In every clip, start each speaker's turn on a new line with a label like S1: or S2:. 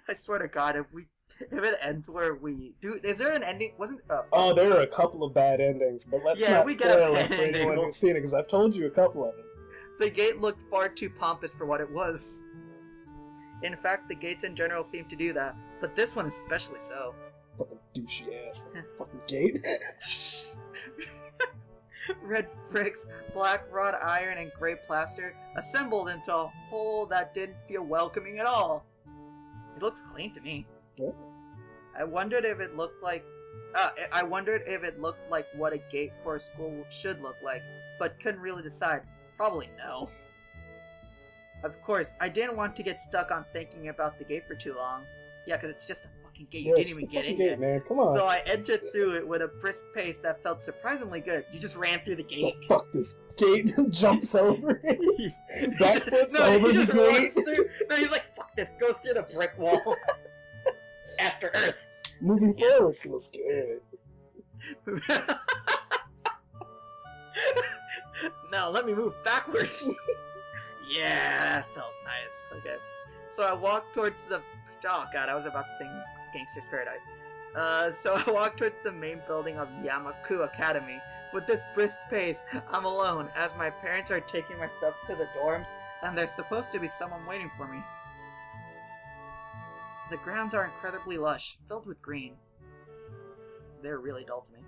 S1: I swear to God, if it ends where we do, is there an ending? Wasn't
S2: Oh, there are a couple of bad endings, but let's
S1: yeah,
S2: not
S1: we get a
S2: spoil
S1: bad
S2: it for anyone
S1: ending.
S2: who's seen it, because I've told you a couple of them.
S1: The gate looked far too pompous for what it was. In fact, the gates in general seem to do that, but this one especially so.
S2: Fucking douchey ass fucking gate.
S1: Red bricks, black wrought iron, and gray plaster assembled into a whole that didn't feel welcoming at all. It looks clean to me.
S2: Yeah.
S1: I wondered if it looked like what a gate for a school should look like, but couldn't really decide. Probably no. Of course, I didn't want to get stuck on thinking about the gate for too long. Yeah, because it's just a fucking gate. You didn't even get in yet.
S2: Man. Come on.
S1: So I entered through it with a brisk pace that felt surprisingly good. You just ran through the gate.
S2: Oh, fuck this gate. Jumps over it. Backflips over the gate.
S1: No, he's like, fuck this. Goes through the brick wall. After Earth.
S2: Moving forward feels good.
S1: No, let me move backwards. Yeah, that felt nice. Okay. So I walked towards the... Oh god, I was about to sing Gangster's Paradise. So I walked towards the main building of Yamaku Academy. With this brisk pace, I'm alone, as my parents are taking my stuff to the dorms, and there's supposed to be someone waiting for me. The grounds are incredibly lush, filled with green. They're really dull to me.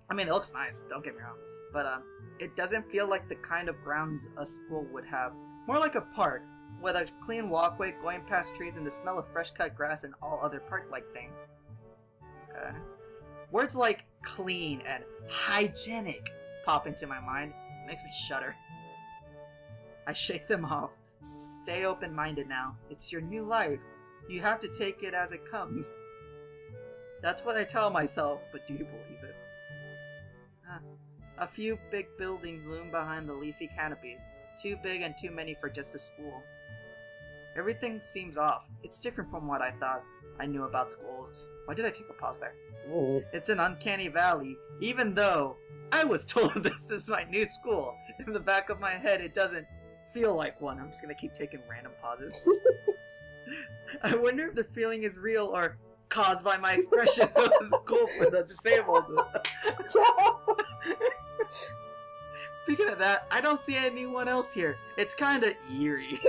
S1: I mean, it looks nice, don't get me wrong. But, it doesn't feel like the kind of grounds a school would have. More like a park, with a clean walkway going past trees and the smell of fresh-cut grass and all other park-like things. Okay. Words like clean and hygienic pop into my mind. It makes me shudder. I shake them off. Stay open-minded now. It's your new life. You have to take it as it comes. That's what I tell myself, but do you believe it? A few big buildings loom behind the leafy canopies. Too big and too many for just a school. Everything seems off. It's different from what I thought I knew about schools. Why did I take a pause there?
S2: Ooh.
S1: It's an uncanny valley, even though I was told this is my new school. In the back of my head, it doesn't feel like one. I'm just gonna keep taking random pauses. I wonder if the feeling is real or caused by my expression of school for the disabled. Speaking of that, I don't see anyone else here. It's kind of eerie.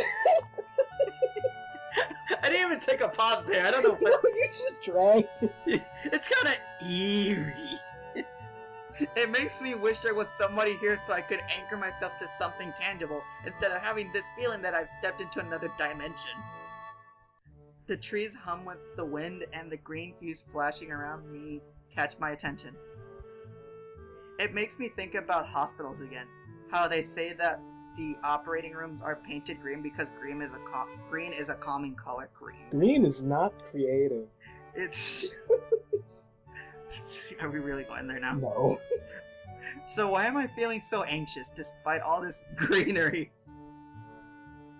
S1: I didn't even take a pause there. I don't know what...
S2: You just dragged it.
S1: It's kind of eerie. It makes me wish there was somebody here so I could anchor myself to something tangible instead of having this feeling that I've stepped into another dimension. The trees hum with the wind and the green hues flashing around me catch my attention. It makes me think about hospitals again. How they say that the operating rooms are painted green because green is a calming color.
S2: Green is not creative.
S1: It's... Are we really going there now?
S2: No.
S1: So why am I feeling so anxious despite all this greenery?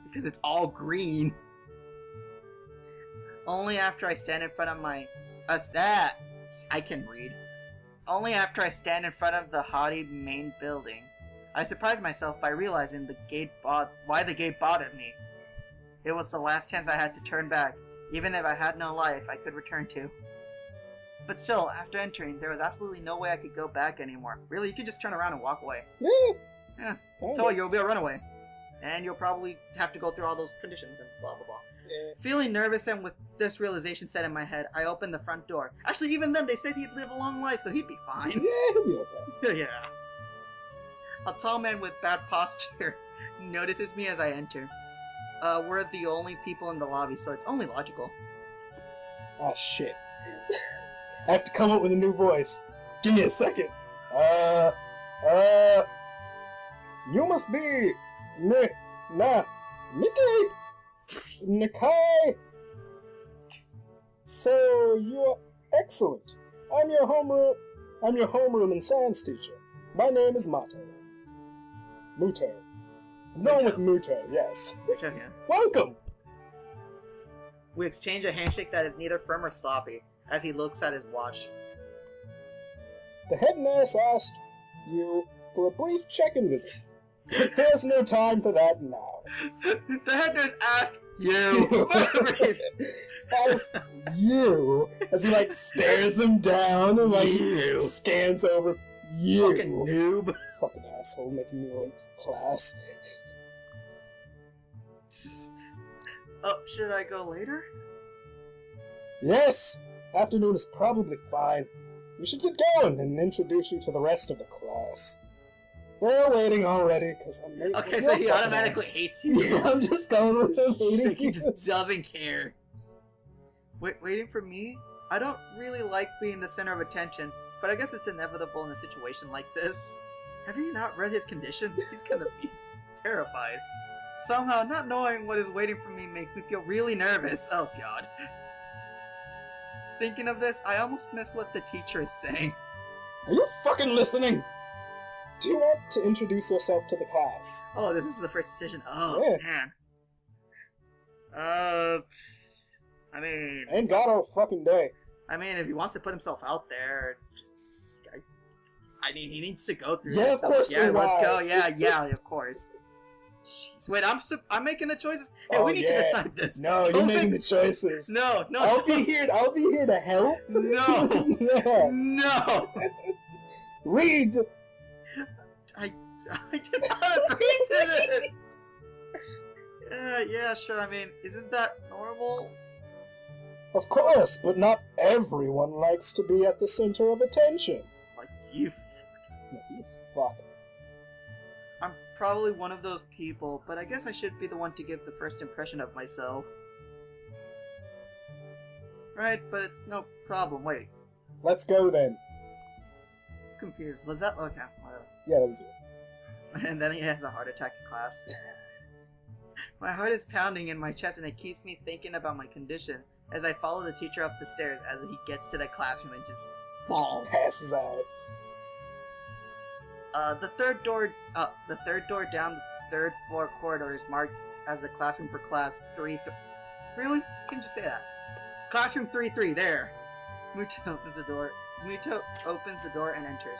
S1: Because it's all green. Only after I stand in front of my... I can read. Only after I stand in front of the haughty main building, I surprise myself by realizing why the gate bothered me. It was the last chance I had to turn back, even if I had no life I could return to. But still, after entering, there was absolutely no way I could go back anymore. Really, you can just turn around and walk away. Yeah. So you'll be a runaway. And you'll probably have to go through all those conditions and blah blah blah. Yeah. Feeling nervous and with this realization set in my head, I opened the front door. Actually, even then, they said he'd live a long life, so he'd be fine.
S2: Yeah, he'll be okay.
S1: Yeah. A tall man with bad posture notices me as I enter. We're the only people in the lobby, so it's only logical.
S2: Oh, shit. I have to come up with a new voice. Give me a second. You must be... Nikki! Nakai! So, you are excellent. I'm your homeroom and science teacher. My name is Mato. Muto. I'm known with Muto, yes.
S1: Muto, yeah.
S2: Welcome!
S1: We exchange a handshake that is neither firm or sloppy, as he looks at his watch.
S2: The head nurse asked you for a brief check-in visit. There's no time for that now.
S1: The head nurse asked You.
S2: As you, as he like stares him down and like
S1: You.
S2: scans over you.
S1: Fucking noob.
S2: Fucking asshole, making me late for class.
S1: Oh, should I go later?
S2: Yes, afternoon is probably fine. We should get going and introduce you to the rest of the class. They're waiting already because I'm late.
S1: Okay, so he automatically hates you.
S2: Yeah, I'm just going with him hating
S1: He
S2: you.
S1: just doesn't care. Waiting for me? I don't really like being the center of attention, but I guess it's inevitable in a situation like this. Have you not read his conditions? He's gonna be terrified. Somehow, not knowing what is waiting for me makes me feel really nervous. Oh god. Thinking of this, I almost miss what the teacher is saying.
S2: Are you fucking listening? Do you want to introduce yourself to the class?
S1: Oh, this is the first decision. Oh,
S2: Yeah.
S1: man. I mean...
S2: I ain't got all fucking day.
S1: I mean, if he wants to put himself out there, just, I mean, he needs to go through
S2: Yeah,
S1: this.
S2: of course.
S1: Yeah, let's go.
S2: right.
S1: Yeah, of course. Jeez, wait, I'm making the choices. Hey,
S2: Oh,
S1: we need to
S2: yeah.
S1: decide this.
S2: No, you're
S1: Don't
S2: making the
S1: make-
S2: choices.
S1: No,
S2: I'll be
S1: don't-
S2: here. I'll be here to help.
S1: No.
S2: Yeah.
S1: No.
S2: Read.
S1: I did not agree to this. Yeah, sure. I mean, isn't that normal?
S2: Of course, but not everyone likes to be at the center of attention.
S1: Like you.
S2: No, you fuck.
S1: I'm probably one of those people, but I guess I should be the one to give the first impression of myself. Right, but it's no problem. Wait,
S2: Let's go then.
S1: confused. Was that okay? Whatever.
S2: Yeah, that was it.
S1: And then he has a heart attack in class. My heart is pounding in my chest, and it keeps me thinking about my condition as I follow the teacher up the stairs as he gets to the classroom and just falls.
S2: Passes out.
S1: The third door down the third floor corridor is marked as the classroom for class 3. Really? You can just say that. Classroom 3-3. There. Muto opens the door. Muto opens the door and enters.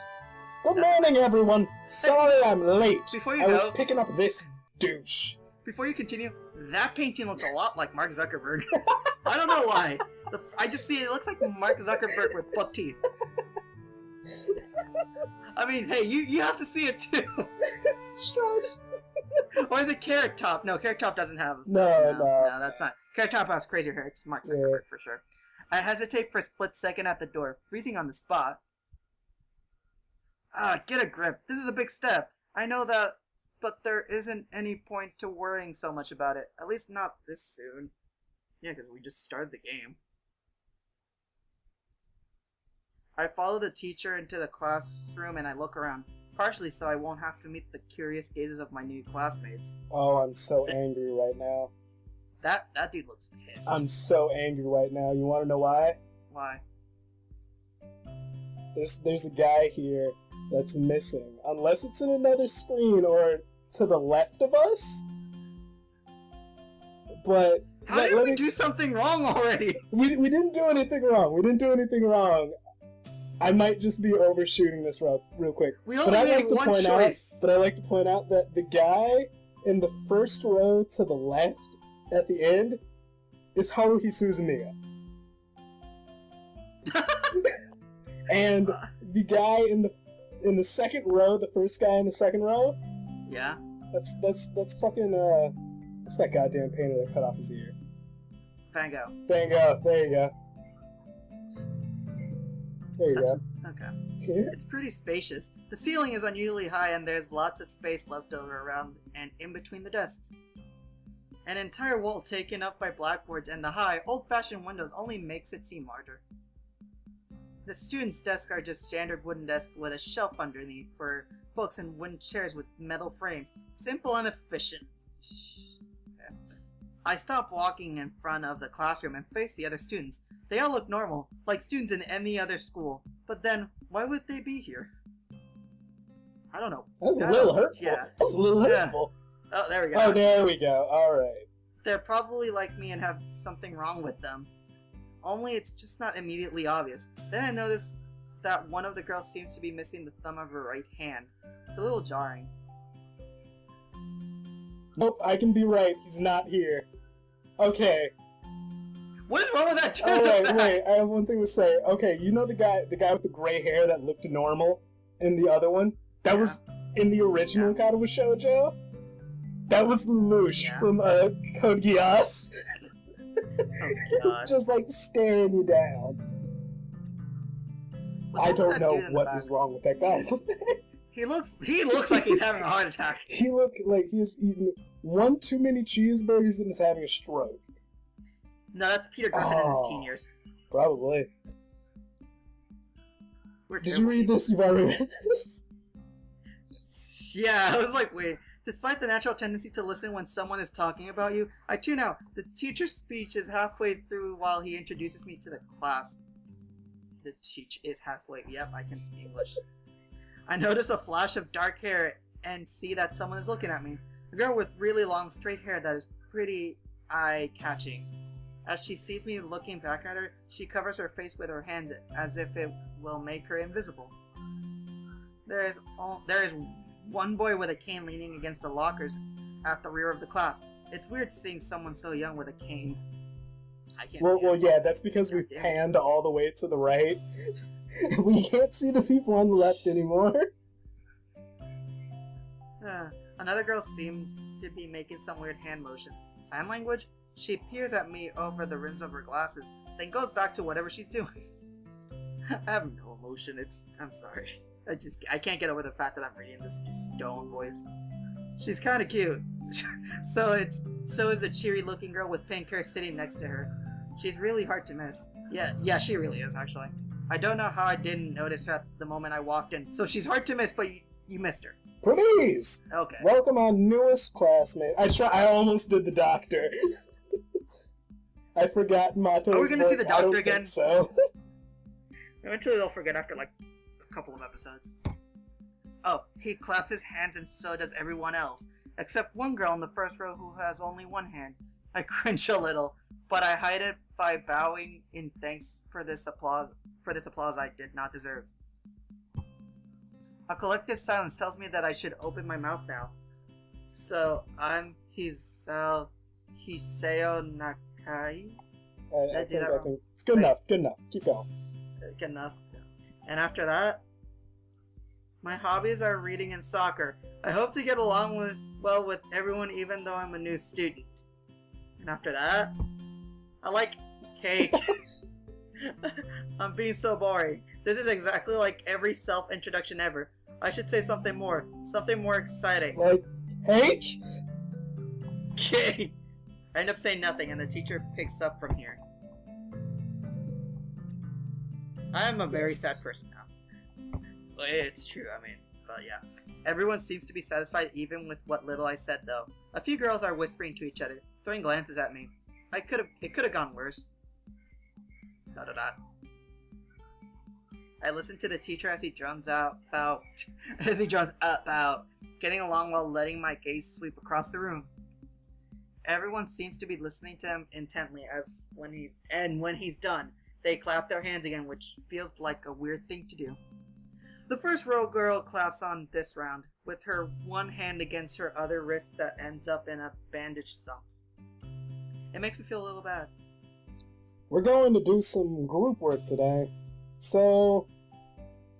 S2: Good
S1: That's
S2: morning, everyone. Sorry I'm late.
S1: Before you
S2: I was
S1: go,
S2: picking up this douche.
S1: before you continue, that painting looks a lot like Mark Zuckerberg. I don't know why. I just see it looks like Mark Zuckerberg with buck teeth. I mean, hey, you have to see it too. Or is it Carrot Top? No, Carrot Top doesn't have.
S2: No.
S1: No, that's not. Carrot Top has crazier hair. It's Mark Zuckerberg for sure. I hesitate for a split second at the door, freezing on the spot. Get a grip. This is a big step. I know that, but there isn't any point to worrying so much about it. At least not this soon. Yeah, because we just started the game. I follow the teacher into the classroom and I look around, partially so I won't have to meet the curious gazes of my new classmates.
S2: Oh, I'm so angry right now.
S1: That dude looks pissed.
S2: I'm so angry right now. You want to know why?
S1: Why?
S2: There's a guy here that's missing. Unless it's in another screen or to the left of us. But
S1: How did we do something wrong already?
S2: we didn't do anything wrong. I might just be overshooting this real quick.
S1: We only made one choice.
S2: But I like to point out that the guy in the first row to the left at the end is Haruhi Suzumiya. And the guy in the second row, the first guy in the second row,
S1: Yeah.
S2: that's fucking that's that goddamn painter that cut off his ear.
S1: Van Gogh.
S2: There you go. There you go. There you
S1: That's
S2: go.
S1: okay. It's pretty spacious. The ceiling is unusually high and there's lots of space left over around and in between the desks. An entire wall taken up by blackboards and the high, old-fashioned windows only makes it seem larger. The students' desks are just standard wooden desks with a shelf underneath for books and wooden chairs with metal frames. Simple and efficient. Okay. I stop walking in front of the classroom and face the other students. They all look normal, like students in any other school. But then, why would they be here? I don't know.
S2: That's a little hurtful.
S1: Yeah.
S2: That's a little
S1: Yeah.
S2: hurtful.
S1: Oh, there we go.
S2: Oh, there we go. Alright.
S1: They're probably like me and have something wrong with them. Only it's just not immediately obvious. Then I notice that one of the girls seems to be missing the thumb of her right hand. It's a little jarring.
S2: Nope, I can be right. He's not here. Okay.
S1: What is wrong with that?
S2: Oh, wait. I have one thing to say. Okay, you know the guy with the gray hair that looked normal in the other one? That was in the original Katawa Shoujo? That was Lelouch from Code Geass.
S1: Oh, God.
S2: Just, like, staring you down. I don't know what is wrong with that guy.
S1: He looks like he's having a heart attack.
S2: He looked like he's eaten one too many cheeseburgers and is having a stroke.
S1: No, that's Peter Griffin in his teen years.
S2: Probably. Did you read this? You've already read this?
S1: Yeah, I was like, wait. Despite the natural tendency to listen when someone is talking about you, I tune out. The teacher's speech is halfway through while he introduces me to the class. The teach is halfway. Yep, I can speak English. I notice a flash of dark hair and see that someone is looking at me. A girl with really long straight hair that is pretty eye-catching. As she sees me looking back at her, she covers her face with her hands as if it will make her invisible. There is one boy with a cane leaning against the lockers at the rear of the class. It's weird seeing someone so young with a cane. I can't see
S2: well, yeah, that's because we panned all the way to the right. We can't see the people on the left anymore.
S1: Another girl seems to be making some weird hand motions. Sign language? She peers at me over the rims of her glasses, then goes back to whatever she's doing. I have no emotion. I'm sorry. I can't get over the fact that I'm reading this stone voice. She's kind of cute. So is the cheery-looking girl with pink hair sitting next to her. She's really hard to miss. Yeah, she really is, actually. I don't know how I didn't notice her at the moment I walked in. So she's hard to miss, but you missed her.
S2: Please!
S1: Okay.
S2: Welcome our newest classmate. I almost did the doctor. I forgot Mato's
S1: Are we gonna see the doctor again?
S2: Think so.
S1: Eventually they'll forget after like a couple of episodes. Oh, he claps his hands and so does everyone else. Except one girl in the first row who has only one hand. I cringe a little, but I hide it by bowing in thanks for this applause I did not deserve. A collective silence tells me that I should open my mouth now. So I'm Hisao Nakai.
S2: I think it's good enough. Good enough. Keep going.
S1: Good enough. And after that, my hobbies are reading and soccer. I hope to get along with everyone, even though I'm a new student. And after that, I like cake. I'm being so boring. This is exactly like every self-introduction ever. I should say something more exciting.
S2: Like cake?
S1: Cake. I end up saying nothing, and the teacher picks up from here. I am a very sad person now. Well, it's true, but yeah. Everyone seems to be satisfied even with what little I said, though. A few girls are whispering to each other, throwing glances at me. It could have gone worse. ... I listen to the teacher as he drums about getting along while letting my gaze sweep across the room. Everyone seems to be listening to him intently when he's done, they clap their hands again, which feels like a weird thing to do. The first row girl claps on this round, with her one hand against her other wrist that ends up in a bandaged stump. It makes me feel a little bad.
S2: We're going to do some group work today, so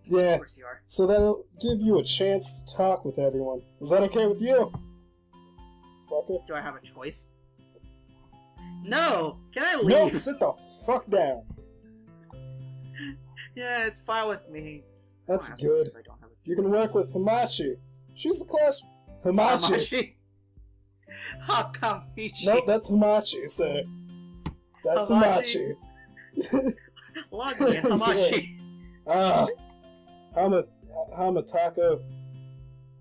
S2: yeah.
S1: Of course you are.
S2: So that'll give you a chance to talk with everyone. Is that okay with you? Fucker.
S1: Do I have a choice? No! Can I leave?
S2: No, sit the fuck down.
S1: Yeah, it's fine with me.
S2: That's good. You can work with Hamachi. She's the class... Hamachi.
S1: Hakamichi.
S2: Nope, that's Hamachi, sir. That's Hamachi.
S1: Log me in, Hamachi.
S2: Hamatako.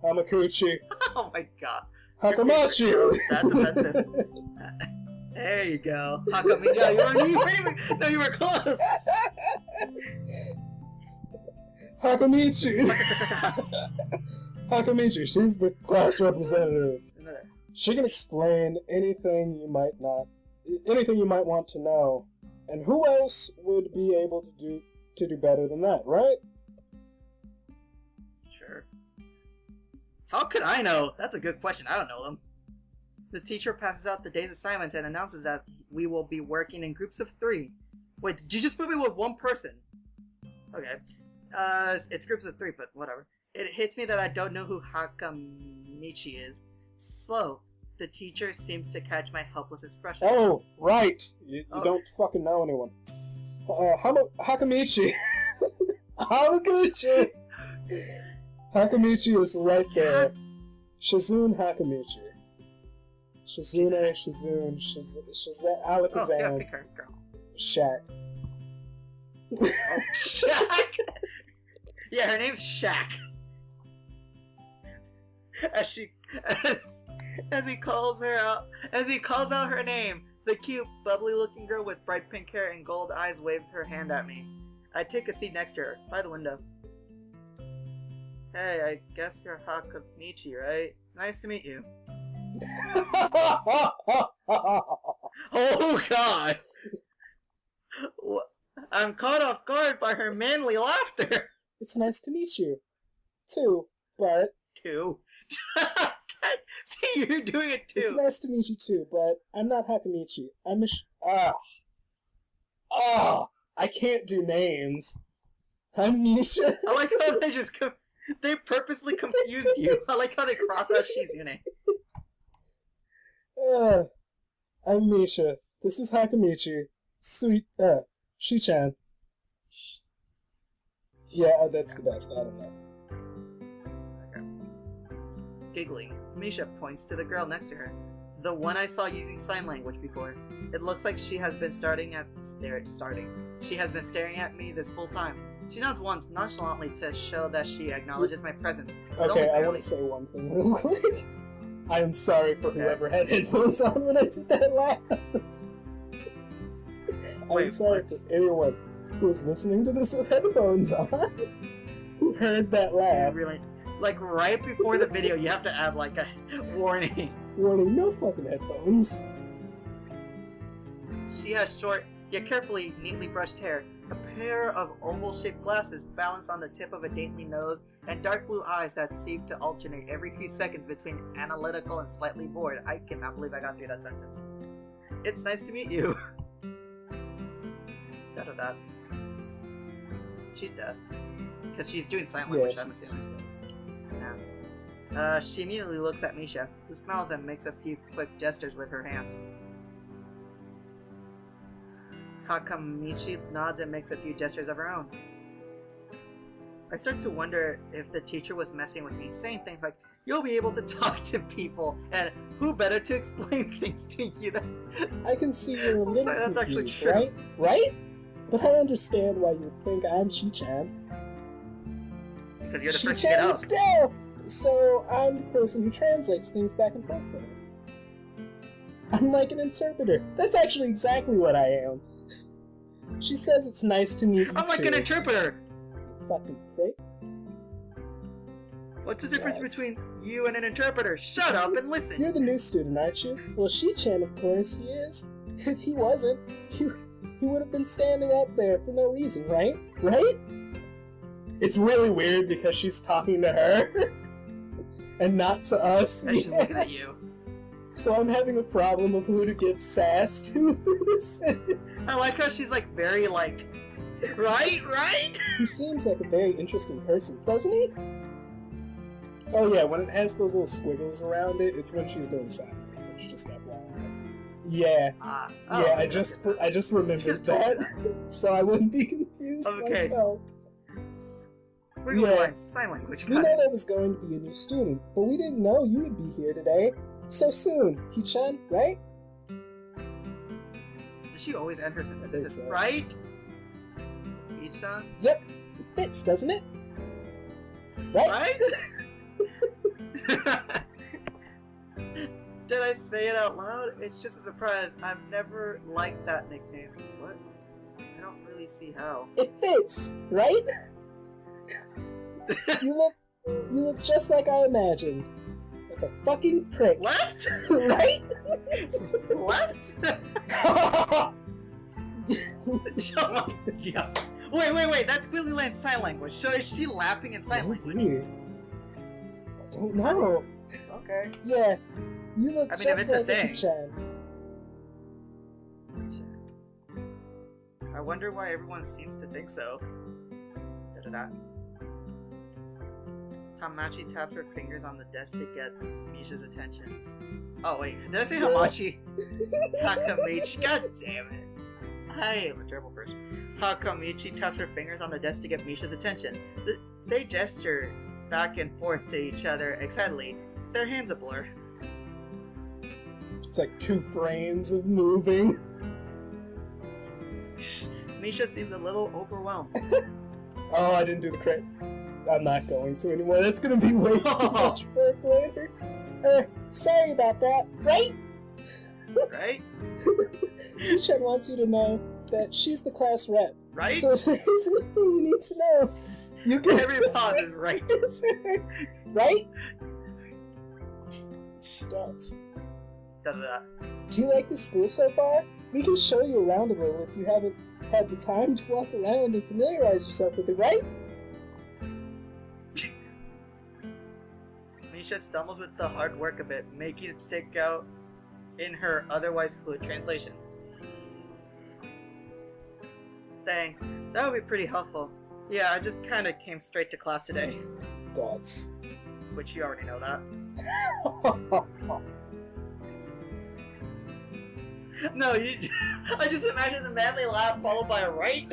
S2: Hamakuchi.
S1: Oh my god.
S2: Hakamachi!
S1: That's offensive. There you go. Hakamichi. No, you were close.
S2: Hakamichi. Hakamichi, she's the class representative. She can explain anything you might want to know. And who else would be able to do better than that, right?
S1: Sure. How could I know? That's a good question. I don't know them. The teacher passes out the day's assignments and announces that we will be working in groups of 3. Wait, did you just put me with one person? Okay. It's groups of 3, but whatever. It hits me that I don't know who Hakamichi is. Slow. The teacher seems to catch my helpless expression.
S2: Oh, right. You don't fucking know anyone. Hakamichi. Hakamichi. Hakamichi is right there. Shizune Hakamichi. Shizune, Alakazam.
S1: Oh, yeah, pick her, girl.
S2: Shaq.
S1: Oh, Shaq! Yeah, her name's Shaq. As he calls out her name, the cute, bubbly-looking girl with bright pink hair and gold eyes waves her hand at me. I take a seat next to her, by the window. Hey, I guess you're Hakamichi, right? Nice to meet you. Oh God! I'm caught off guard by her manly laughter.
S2: It's nice to meet you, too, but...
S1: See, you're doing it too.
S2: It's nice to meet you too, but I'm not Hakamichi. I'm I can't do names. I'm Misha.
S1: I like how they purposely confused you. I like how they cross out Shizune.
S2: I'm Misha. This is Hakamichi. Sweet, Shi-chan. Yeah, that's the best. I don't know.
S1: Okay. Giggling, Misha points to the girl next to her. The one I saw using sign language before. It looks like she has been staring at me this whole time. She nods once, nonchalantly, to show that she acknowledges my presence.
S2: Okay, I want to say one thing real quick. I am sorry for whoever had headphones on when I did that laugh. I'm sorry for anyone who was listening to this with headphones on who heard that laugh.
S1: Really? Like, right before the video, you have to add, like, a warning.
S2: Warning, no fucking headphones.
S1: She has short, yet carefully, neatly brushed hair, a pair of oval-shaped glasses balanced on the tip of a dainty nose, and dark blue eyes that seem to alternate every few seconds between analytical and slightly bored. I cannot believe I got through that sentence. It's nice to meet you. Da-da-da. Cheetah. Because she's doing sign language, I'm assuming. Yeah. She immediately looks at Misha, who smiles and makes a few quick gestures with her hands. Hakamichi nods and makes a few gestures of her own. I start to wonder if the teacher was messing with me, saying things like, "You'll be able to talk to people," and "Who better to explain things to you than..."
S2: I can see you're a little
S1: that's actually
S2: confused,
S1: true.
S2: right? Right? But I understand why you think I'm Shi-chan.
S1: Because you're the first to get
S2: Shi-chan
S1: up.
S2: is deaf, so I'm the person who translates things back and forth for her. I'm like an interpreter. That's actually exactly what I am. She says it's nice to meet you
S1: I'm like an interpreter!
S2: You fucking prick.
S1: What's the difference between you and an interpreter? Shut up and listen!
S2: You're the new student, aren't you? Well, Shi-chan, of course, he is. If he wasn't, he would have been standing up there for no reason, right? Right? It's really weird because she's talking to her and not to us.
S1: And she's looking at you.
S2: So I'm having a problem of who to give sass to through this sentence.
S1: I like how she's like very like, right?
S2: He seems like a very interesting person, doesn't he? Oh yeah, when it has those little squiggles around it, it's when she's doing sign language, just FYI. Yeah. Yeah, I just remembered that, so I wouldn't be confused myself.
S1: Squiggly lines, sign language.
S2: We know there was going to be a new student, but we didn't know you would be here today. So soon, Hi-chan, right?
S1: Does she always end her sentences?
S2: So.
S1: Right? Hi-chan?
S2: Yep. It fits, doesn't it? Right?
S1: Did I say it out loud? It's just a surprise. I've never liked that nickname. What? I don't really see how.
S2: It fits, right? You look just like I imagined. Like a fucking prick.
S1: Left?
S2: Right?
S1: Left? Oh my god. Wait, that's Willy Land's sign language. So is she laughing in sign language?
S2: Weird. I don't know.
S1: Okay.
S2: Yeah. You look
S1: I mean, if
S2: just
S1: it's a
S2: like
S1: thing.
S2: Miki-chan.
S1: I wonder why everyone seems to think so. Da-da-da. Hamachi taps her fingers on the desk to get Misha's attention. Oh wait, did I say Hamachi? Hakamichi, god damn it. I am a terrible person. Hakamichi taps her fingers on the desk to get Misha's attention. They gesture back and forth to each other excitedly, their hands a blur.
S2: It's like 2 frames of moving.
S1: Misha seemed a little overwhelmed.
S2: Oh, I didn't do the crit. I'm not going to anymore. That's gonna be way too much work later. Sorry about that. Right?
S1: Right?
S2: Miki-chan wants you to know that she's the class rep.
S1: Right?
S2: So if there's anything you need to know, you can...
S1: Every pause is right.
S2: Right? Dots.
S1: Da-da-da.
S2: Do you like the school so far? We can show you around a little if you haven't had the time to walk around and familiarize yourself with it, right?
S1: Misha stumbles with the hard work of it, making it stick out in her otherwise fluid translation. Thanks. That would be pretty helpful. Yeah, I just kinda came straight to class today.
S2: Dots.
S1: Which you already know that. No, I just imagine the manly laugh followed by a right.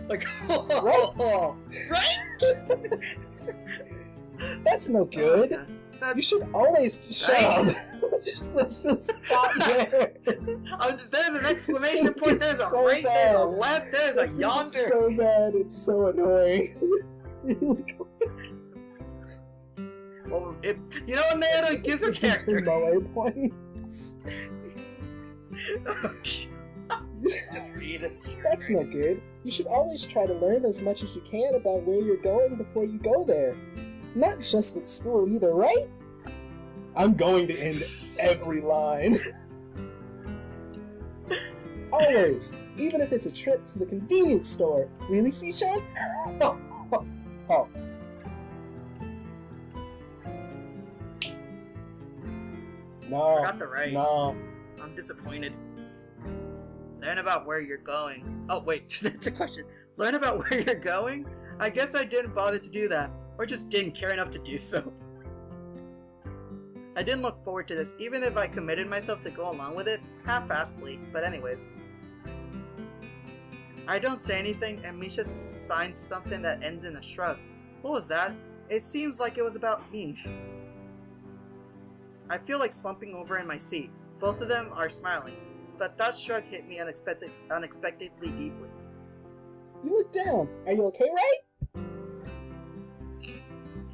S1: Like, oh, right?
S2: That's no good.
S1: Okay. That's...
S2: You should always shut up. Let's just stop there.
S1: There's an exclamation point. There's a
S2: so
S1: right.
S2: Bad.
S1: There's a left. There's a yonder.
S2: It's so bad. It's so annoying.
S1: Well, you know what, Nana gives her character.
S2: Moe points.
S1: Just read it.
S2: That's no good. You should always try to learn as much as you can about where you're going before you go there. Not just with school either, right? I'm going to end every line. Always, even if it's a trip to the convenience store. Really, C-chan? Oh. No.
S1: Forgot the right.
S2: No.
S1: I'm disappointed. Learn about where you're going. Oh, wait, that's a question. Learn about where you're going? I guess I didn't bother to do that, or just didn't care enough to do so. I didn't look forward to this, even if I committed myself to go along with it, half-assedly, but anyways. I don't say anything, and Misha signs something that ends in a shrug. What was that? It seems like it was about me. I feel like slumping over in my seat. Both of them are smiling, but that shrug hit me unexpectedly deeply.
S2: You look down. Are you okay, right?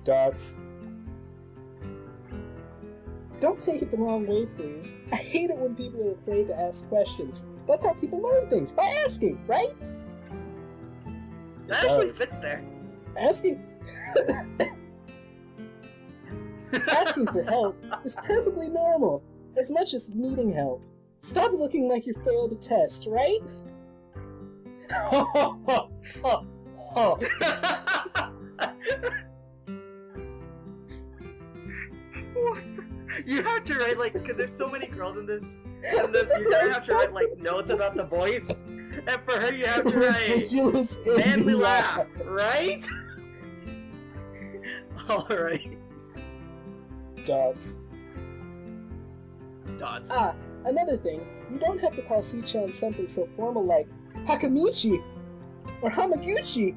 S2: Dots. Don't take it the wrong way, please. I hate it when people are afraid to ask questions. That's how people learn things, by asking, right?
S1: That actually fits there.
S2: Asking... Asking for help is perfectly normal, as much as needing help. Stop looking like you failed a test, right?
S1: You have to write, like, because there's so many girls in this, you're gonna have to write, like, notes about the voice. And for her, you have to write
S2: ridiculous
S1: manly laugh, right? Alright.
S2: Dots.
S1: Dots.
S2: Ah, another thing. You don't have to call C-chan something so formal like Hakamichi, or Hamaguchi,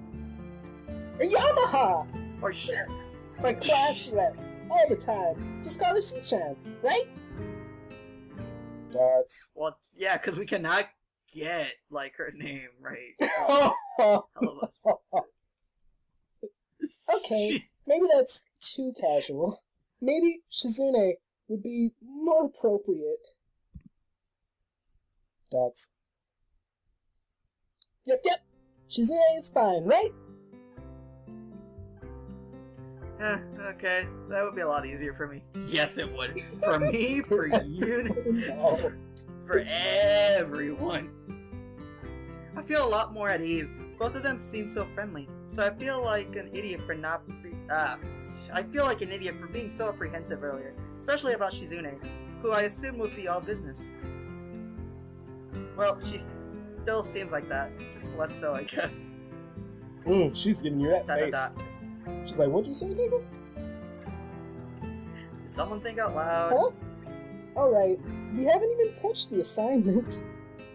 S2: or Yamaha,
S1: Or
S2: or class rep, all the time. Just call her C-chan, right? Dots.
S1: well, yeah, because we cannot get, like, her name right. All of us.
S2: Okay, maybe that's too casual. Maybe Shizune would be more appropriate. Dots. Yep. Shizune is fine, right?
S1: Okay, that would be a lot easier for me. Yes, it would. For me, for you,
S2: No.
S1: for everyone. I feel a lot more at ease. Both of them seem so friendly, so I feel like an idiot for being so apprehensive earlier, especially about Shizune, who I assume would be all business. Well, she still seems like that, just less so, I guess.
S2: She's giving you that face. She's like, what'd you say, nigga?
S1: Did someone think out loud?
S2: Huh? Alright, we haven't even touched the assignment.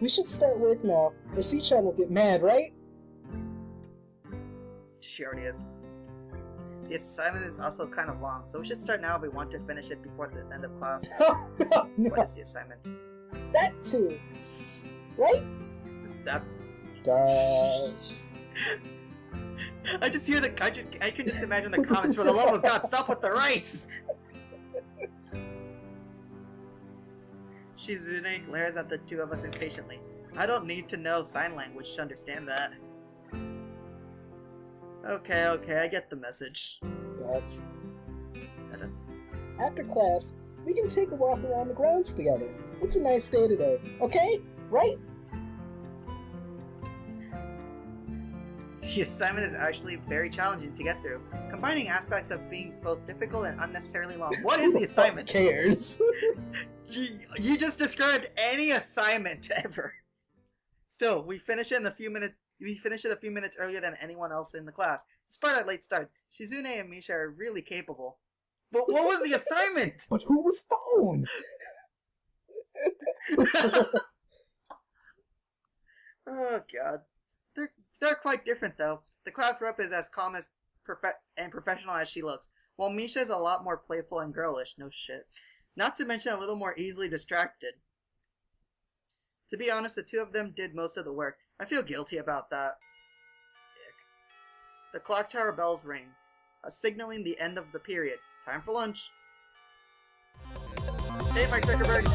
S2: We should start work now, or C-chan will get mad, right?
S1: She already is. The assignment is also kind of long, so we should start now if we want to finish it before the end of class.
S2: No.
S1: What is the assignment?
S2: That too. Right?
S1: Stop.
S2: Does.
S1: I just hear I can just imagine the comments. For the love of God, stop with the rights! Shizune glares at the two of us impatiently. I don't need to know sign language to understand that. Okay, I get the message.
S2: That's... After class, we can take a walk around the grounds together. It's a nice day today, okay? Right?
S1: The assignment is actually very challenging to get through, combining aspects of being both difficult and unnecessarily long. What is the assignment?
S2: Who cares?
S1: You just described any assignment ever. Still, we finish it a few minutes earlier than anyone else in the class. Despite our late start, Shizune and Misha are really capable. But what was the assignment?
S2: But who was phone?
S1: Oh god. They're quite different though. The class rep is as calm as and professional as she looks, while Misha is a lot more playful and girlish. No shit. Not to mention a little more easily distracted. To be honest, the two of them did most of the work. I feel guilty about that. Dick. The clock tower bells ring, signaling the end of the period. Time for lunch. Hey, Mike Zuckerberg!